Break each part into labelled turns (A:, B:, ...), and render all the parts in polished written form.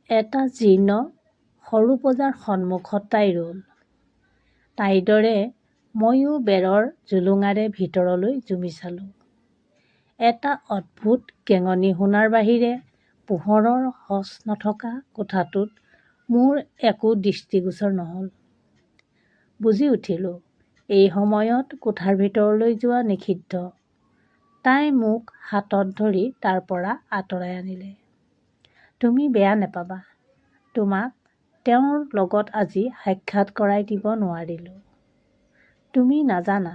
A: এটা জীৰ্ণ সৰু পজাৰ সন্মুখত তাই ৰ'ল। তাইৰ দৰে ময়ো বেৰৰ জুলুঙাৰে ভিতৰলৈ জুমি চালোঁ। এটা অদ্ভুত গেঙনি শুনাৰ বাহিৰে পোহৰৰ সঁচ নথকা কোঠাটোত মোৰ একো দৃষ্টিগোচৰ নহ'ল। বুজি উঠিলোঁ, এই সময়ত কোঠাৰ ভিতৰলৈ যোৱা নিষিদ্ধ। তাই মোক হাতত ধৰি তাৰ পৰা আঁতৰাই আনিলে। তুমি বেয়া নেপাবা, তোমাক তেওঁৰ লগত আজি সাক্ষাৎ কৰাই দিব নোৱাৰিলোঁ। তুমি নাজানা,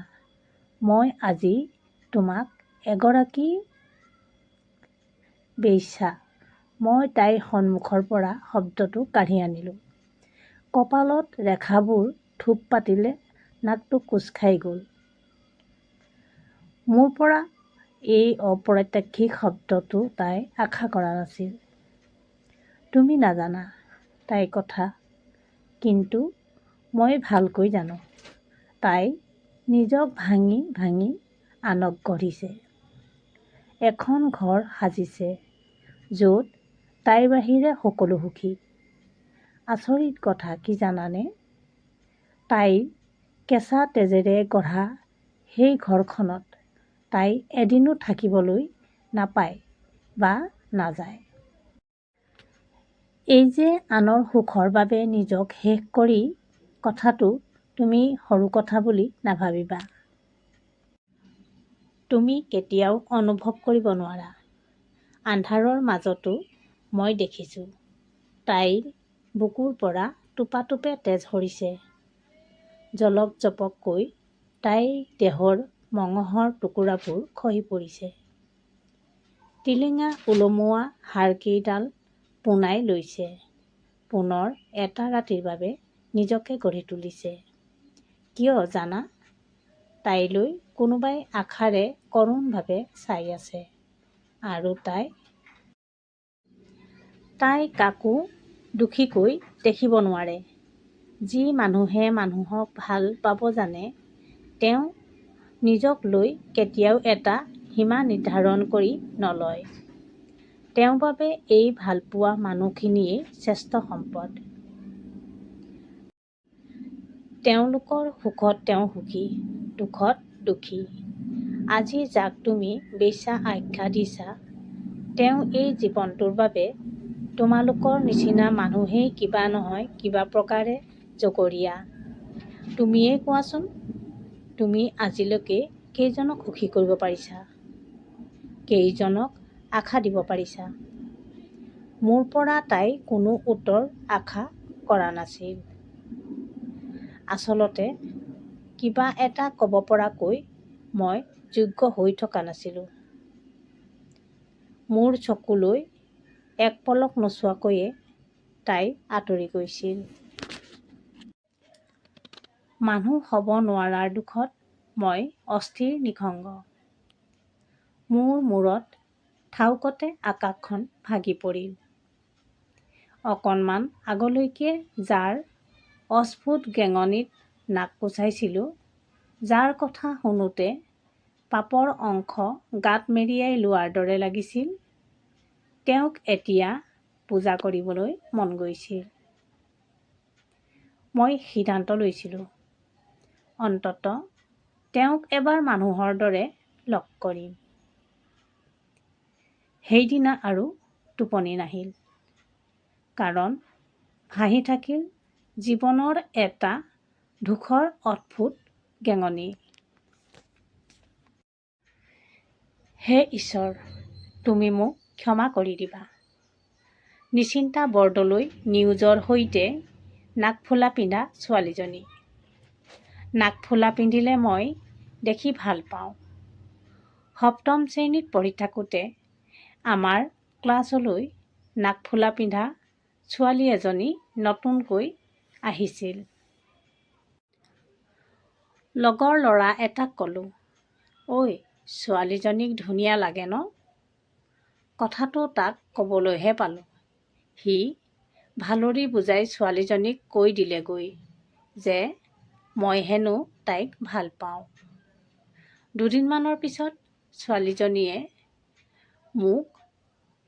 A: মই আজি তোমাক এগৰাকী বেশ্যা। মই তাইৰ সন্মুখৰ পৰা শব্দটো কাঢ়ি আনিলোঁ। কপালত ৰেখাবোৰ থূপ পাতিলে নাকটো কোঁচ খাই গ'ল। মোৰ পৰা এই অপ্ৰত্যাশিত শব্দটো তাই আশা কৰা নাছিল। তুমি নাজানা তাইৰ কথা, কিন্তু মই ভালকৈ জানো। তাই নিজক ভাঙি ভাঙি আনক গঢ়িছে। এখন ঘৰ সাজিছে, য'ত তাইৰ বাহিৰে সকলো সুখী। আচৰিত কথা কি জানানে? তাইৰ কেঁচা তেজেৰে গঢ়া সেই ঘৰখনত তাই এদিনো থাকিবলৈ নাপায় বা নাযায়। এই যে আনৰ সুখৰ বাবে নিজক শেষ কৰি কথাটো তুমি সৰু কথা বুলি নাভাবিবা। তুমি কেতিয়াও অনুভৱ কৰিব নোৱাৰা। আন্ধাৰৰ মাজতো মই দেখিছোঁ, তাইৰ বুকুৰ পৰা টোপাটোপে তেজ সৰিছে। জলক-জপককৈ তাইৰ দেহৰ মঙহৰ টুকুৰাবোৰ খহি পৰিছে। টিলিঙা ওলমোৱা হাড়কেইডাল পোনাই লৈছে। পুনৰ এটা ৰাতিৰ বাবে নিজকে গঢ়ি তুলিছে। কিয় জানা? তাইলৈ কোনোবাই আশাৰে কৰুণভাৱে চাই আছে। আৰু তাই কাকো দোষীকৈ দেখিব নোৱাৰে। যি মানুহে মানুহক ভাল পাব জানে, তেওঁ নিজক লৈ কেতিয়াও এটা সীমা নিৰ্ধাৰণ কৰি নলয়। তেওঁৰ বাবে এই ভালপোৱা মানুহখিনিয়েই শ্ৰেষ্ঠ সম্পদ। তেওঁলোকৰ সুখত তেওঁ সুখী, দুখত দুখী। আজি যাক তুমি বেশ্যা আখ্যা দিছা, তেওঁ এই জীৱনটোৰ বাবে তোমালোকৰ নিচিনা মানুহেই কিবা নহয় কিবা প্ৰকাৰে জগৰীয়া। তুমিয়েই কোৱাচোন, তুমি আজিলৈকে কেইজনক সুখী কৰিব পাৰিছা? কেইজনক আশা দিব পাৰিছা? মোৰ পৰা তাই কোনো উত্তৰ আশা কৰা নাছিল। আচলতে কিবা এটা ক'ব পৰাকৈ মই যোগ্য হৈ থকা নাছিলোঁ। মোৰ চকুলৈ এক পলক নোচোৱাকৈয়ে তাই আঁতৰি গৈছিল। মানুহ হ'ব নোৱাৰাৰ দুখত মই অস্থিৰ নিসংগ। মোৰ মূৰত ঠাউকতে আকাশখন ভাগি পৰিল। অকণমান আগলৈকে যাৰ অস্ফুট গেঙনিত নাক কোচাইছিলোঁ, যাৰ কথা শুনোতে পাপৰ অংশ গাত মেৰিয়াই লোৱাৰ দৰে লাগিছিল, তেওঁক এতিয়া পূজা কৰিবলৈ মন গৈছিল। মই সিদ্ধান্ত লৈছিলোঁ, অন্ততঃ তেওঁক এবাৰ মানুহৰ দৰে লগ কৰিম। সেইদিনা আৰু টোপনি নাহিল। কাৰণ ভাহি থাকিল জীৱনৰ এটা ধূসৰ অদ্ভুত গেঙনি। হে ঈশ্বৰ, তুমি মোক ক্ষমা কৰি দিবা। নিশ্চিন্তা বৰদলৈ নিউজৰ সৈতে নাকফুলা পিন্ধা ছোৱালীজনী। নাকফুলা পিন্ধিলে মই দেখি ভাল পাওঁ। সপ্তম শ্ৰেণীত পঢ়ি থাকোঁতে আমাৰ ক্লাছলৈ নাকফুলা পিন্ধা ছোৱালী এজনী নতুনকৈ আহিছিল। লগৰ ল'ৰা এটাক ক'লোঁ, ঐ ছোৱালীজনীক ধুনীয়া লাগে ন? কথাটো তাক ক'বলৈহে পালোঁ। সি ভালৰি বুজাই ছোৱালীজনীক কৈ দিলেগৈ যে মই হেনো তাইক ভাল পাওঁ। দুদিনমানৰ পিছত ছোৱালীজনীয়ে মোক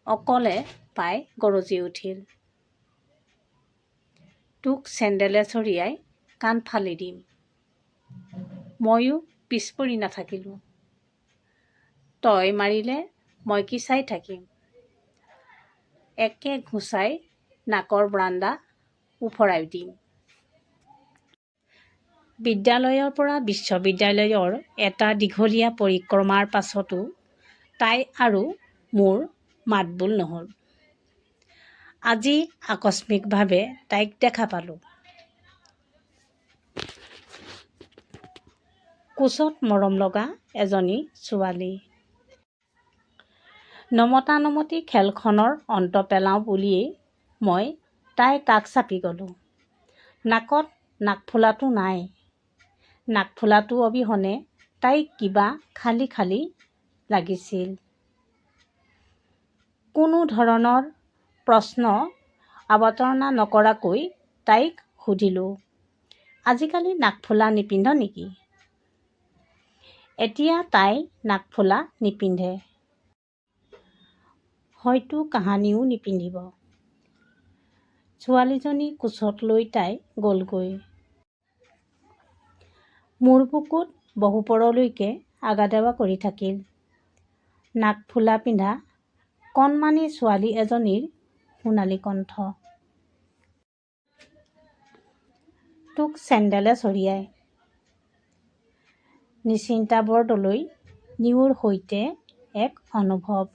A: অকলে পাই গৰজি উঠিল। তোক চেণ্ডেলে চৰিয়াই কাণ ফালি দিম। ময়ো পিছ পৰি নাথাকিলোঁ। তই মাৰিলে মই কি চাই থাকিম? একে ঘোচাই নাকৰ ব্ৰাণ্ডা উফৰাই দিম। বিদ্যালয়ৰ পৰা বিশ্ববিদ্যালয়ৰ এটা দীঘলীয়া পৰিক্ৰমাৰ পাছতো তাই আৰু মোৰ মাতবোল নহ'ল। আজি আকস্মিকভাৱে তাইক দেখা পালোঁ। কোচত মৰম লগা এজনী ছোৱালী। নমতা-নমতি খেলখনৰ অন্ত পেলাওঁ বুলিয়েই মই তাইৰ কাষ চাপি গ'লোঁ। নাকত নাকফুলাটো নাই। নাকফুলাটো অবিহনে তাইক কিবা খালী খালী লাগিছিল। কোনো ধৰণৰ প্ৰশ্ন অৱতাৰণা নকৰাকৈ তাইক সুধিলোঁ, আজিকালি নাকফুলা নিপিন্ধ নেকি? এতিয়া তাই নাকফুলা নিপিন্ধে। হয়তো কাহানিও নিপিন্ধিব। ছোৱালীজনী কোচত লৈ তাই গ'লগৈ। মোৰ বুকুত বহুপৰলৈকে আগাদেৱা কৰি থাকিল। নাকফুলা পিন্ধা কণমানি ছোৱালী এজনীৰ সোণালী কণ্ঠ। তোক চেণ্ডেলে চৰিয়াই। নিশ্চিন্তা বৰদলৈ, নিউৰ সৈতে এক অনুভৱ।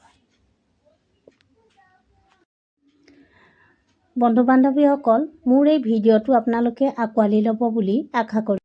A: বন্ধু-বান্ধৱীসকল, মোৰ এই ভিডিঅ'টো আপোনালোকে আঁকোৱালি ল'ব বুলি আশা কৰোঁ।